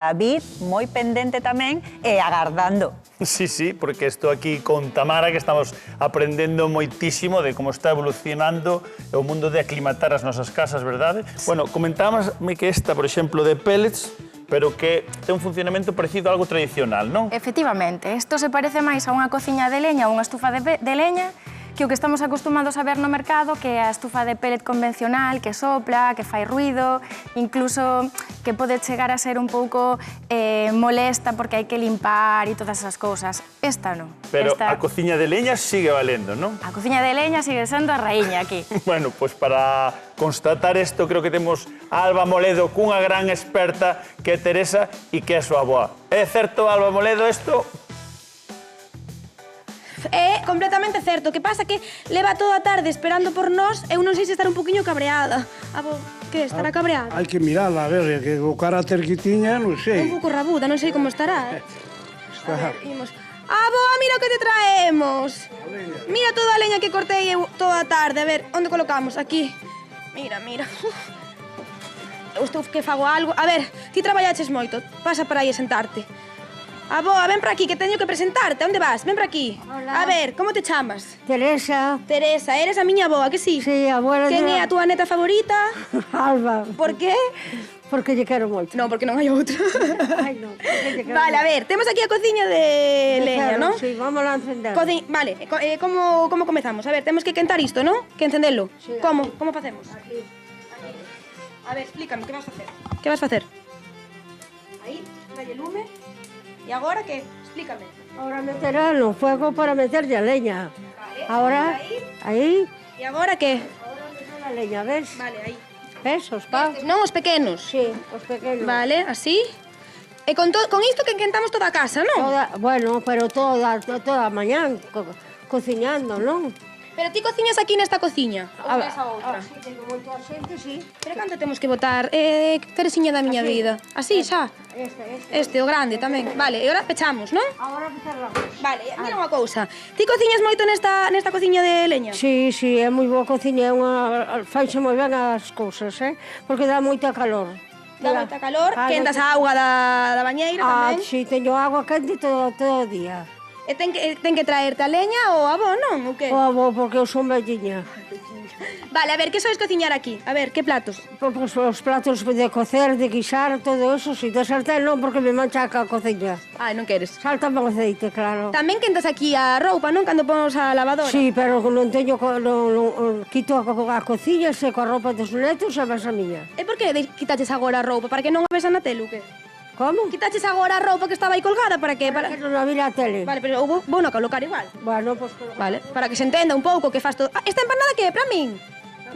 David, moi pendente tamén e agardando. Sí, sí, porque estou aquí con Tamara, que estamos aprendendo moitísimo de como está evolucionando o mundo de aclimatar as nosas casas, verdade? Bueno, comentábamos que esta, por exemplo, de pellets, pero que ten un funcionamento parecido a algo tradicional, non? Efectivamente, isto se parece máis a unha cociña de leña ou unha estufa de leña que o que estamos acostumados a ver no mercado, que é a estufa de pellet convencional, que sopla, que fai ruido, incluso que pode chegar a ser un pouco molesta porque hai que limpar e todas esas cousas. Esta non. Pero a cociña de leña sigue valendo, non? A cociña de leña sigue sendo a raíña aquí. Bueno, pois para constatar isto, creo que temos a Alba Moledo cunha gran experta que é Teresa e que é a súa avoa. É certo, Alba Moledo, isto? É completamente certo. O que pasa que leva toda a tarde esperando por nós. Eu non sei se estar un poquinho cabreada. Abo, que estará cabreada? Hai que mirala, a ver, que o carácter que tiña, non sei. Un pouco rabuda, non sei como estará. A ver, imos. Abo, mira o que te traemos. Mira toda a leña que cortei eu toda a tarde. A ver, onde colocamos? Aquí. Mira, mira. Eu estou que fago algo. A ver, ti traballaches moito. Pasa para aí a sentarte. Aboa, ven para aquí, que teño que presentarte. Onde vas? Ven para aquí. Hola. A ver, como te chamas? Teresa. Teresa, eres a miña aboa, que sí? Sí, abuela. Quen é a túa neta favorita? Alba. Por qué? Porque lle quero moito. Non, porque non hai outra. Ai, non. Porque lle quero Vale, a ver, temos aquí a cociña de leña, non? Sí, vamos a encender. Vale, como comezamos? A ver, temos que quentar isto, non? Que encendelo. Sí. Como facemos? Aquí. A ver, explícame, que vas a facer? Que vas a facer? Aí, dalle lume. E agora que? Explícame. Ahora meterá no fuego para meterlle a leña. Vale. Ahora, aí. E agora que? Ahora meter a leña, ves? Vale, aí. Ves, os paus? Non os pequenos. Sí, os pequenos. Vale, así. E con isto que quentamos toda a casa, non? Bueno, pero toda a mañán cociñando, non? Pero ti cociñas aquí nesta cociña? Ou nesa outra? Sí, tengo moito xente, sí. Pero canto temos que botar? Teresiña da miña vida. Así, xa? Este, o grande tamén. Vale, e agora pechamos, non? Ahora cerramos. Vale, mira unha cousa. Ti cociñas moito nesta cociña de leña? Sí, sí, é moi boa cociña, é unha faise moi ben as cousas, porque dá moita calor. Dá moita calor, quentas a auga da bañeira tamén. Sí, teño agua quente todo o día. E ten que traerte a leña ou a avó, non? Ou que? O avó, porque eu son velliña. Vale, a ver, que sois cociñar aquí? A ver, que platos? Pois os platos de cocer, de guisar, todo eso, si de sartén non, porque me mancha a cociña. Ai, non queres. Salta o aceite, claro. Tamén quentas aquí a roupa, non? Cando pons a lavadora. Sí, pero non teño, quito a cociña, seco a roupa dos netos e vas a miña. E por que quitaches agora a roupa? Para que non a ves na tele, ou que? Como? Quitaches agora a roupa que estaba aí colgada, para que? Para que non a vira a tele. Vale, pero vou non a colocar igual. Bueno, pois... Vale, para que se entenda un pouco que faz todo... Ah, esta empanada que é para min?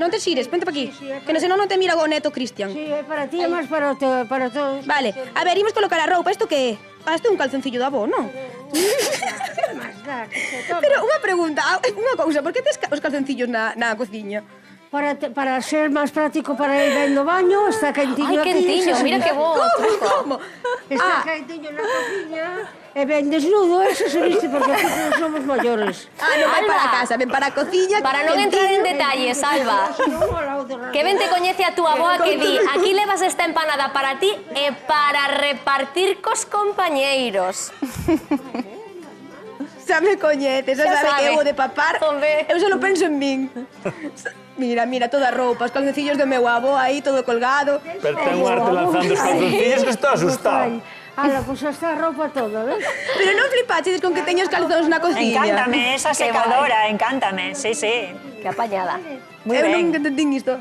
Non te xires, vente pa aquí. Sí, é que senón non te mira o neto Cristian. Sí, é para ti, é máis para todos. Vale, a ver, imos colocar a roupa. Isto que é? Ah, isto é un calzoncillo da avó, non? Máis dá, que se toma. Pero unha pregunta, unha cousa, por que tes os calzoncillos na cociña? Para ser máis práctico para ir ben no baño, está quentiño. Ai, quentiño, mira que bo. Como? Está quentiño na cociña e ben desnudo, eso se viste porque aquí non somos maiores. Ah, non vai Alba. para a casa, ven para a cociña. Para non entrar en detalles, Alba. Que ben te coñece a túa aboa que di aquí levas esta empanada para ti e para repartir cos compañeiros. Xa me coñeces, xa Xa sabe que sabe. eu de papar, Hombre. eu só lo penso en min. Mira, mira, toda a roupa, os calzoncillos do meu avó aí, todo colgado. Pero ten un arte lanzando os calzoncillos que está asustado. Ala, pois está a roupa toda, ves? Pero non flipaches con que teño os calzóns na cociña. Encántame esa secadora, encántame, sí, sí. Que apañada. Moi Eu ben. non entendín isto.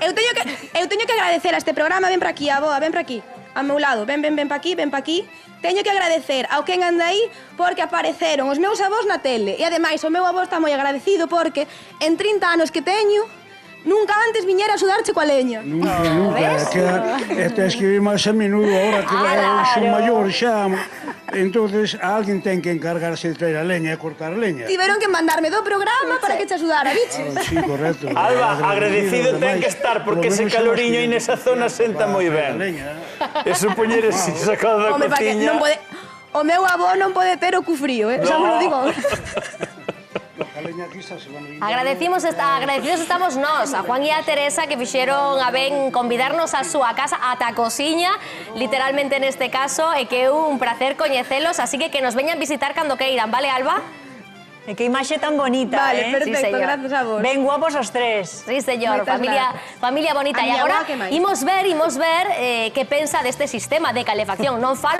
Eu teño que agradecer a este programa, ven para aquí, aboa, ven para aquí. A meu lado, ven para aquí, ven para aquí. Teño que agradecer ao quen anda aí porque apareceron os meus avós na tele. E ademais, o meu avó está moi agradecido porque en 30 anos que teño, nunca antes viñera a sudarche coa leña. Nunca, tens que ir máis a menudo, ahora que son maior xa. Entonces, alguén ten que encargarse de traer a leña e cortar a leña. Tiveron que mandarme do programa para que te axudara, biches? Sí, correcto. Alba, agradecido ten que estar, porque ese caloriño aí nesa zona senta moi ben. Leña. E supoñer así, sacado da Home, para que non cociña... pode... O meu avó non pode ter o cu frío, xa vos lo digo. leña aquí está, se van a Agradecidos estamos nós, a Juan e a Teresa, que fixeron a ben convidarnos a súa casa, ata a cociña, literalmente neste caso, e que é un placer coñecelos, así que nos veñan visitar cando queiran, vale, Alba? E que imaxe tan bonita, Vale, eh? perfecto, Sí, señor. gracias a vos. Ben guapos os tres. Sí, señor, Moitas familia bonita. A E miña agora avoa, que máis? imos ver que pensa deste sistema de calefacción. Non falo